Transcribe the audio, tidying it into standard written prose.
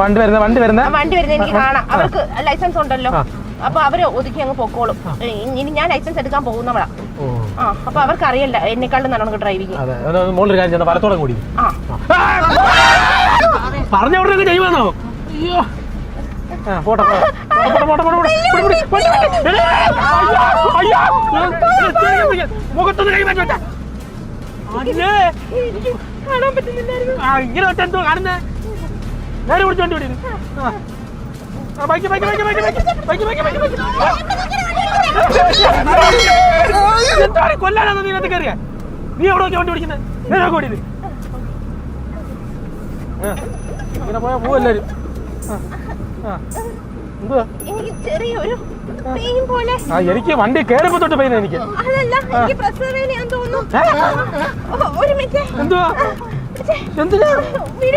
വണ്ടി വരുന്ന എനിക്ക് കാണാം. അവർക്ക് ലൈസൻസ് ഉണ്ടല്ലോ, അപ്പൊ അവര് ഒതുക്കി അങ്ങ് പൊക്കോളും. ഇനി ഞാൻ ലൈസൻസ് എടുക്കാൻ പോകുന്നവളാ. അപ്പൊ അവർക്ക് അറിയല്ല എന്നെക്കാളും നല്ലോണം ഡ്രൈവിംഗ്. പറഞ്ഞ ഉടനെ ചെയ്യുവാണോ? അയ്യോ മുഖത്തൊന്ന് കൈ മാറ്റി വെച്ചാ കാണാൻ പറ്റുന്നില്ലായിരുന്നു. ഇങ്ങനെ വെച്ചാ എന്തോ കാണുന്നേ? നേരെ പിടിച്ച് വണ്ടി ഓടി. എന്താണ് കൊല്ലാനാണോ നീ ഇതിനകത്ത് കയറിയ? നീ എവിടെ നോക്കിയാ വണ്ടി ഓടിക്കുന്നത്? നേരെ ഓടിയത് ഇങ്ങനെ പോയാ പോവല്ലാരും. എനിക്ക് വണ്ടി കയറിപ്പോ തൊട്ട് പെയ്യുന്നത് എനിക്ക്. എന്തുവാ എന്തിനാ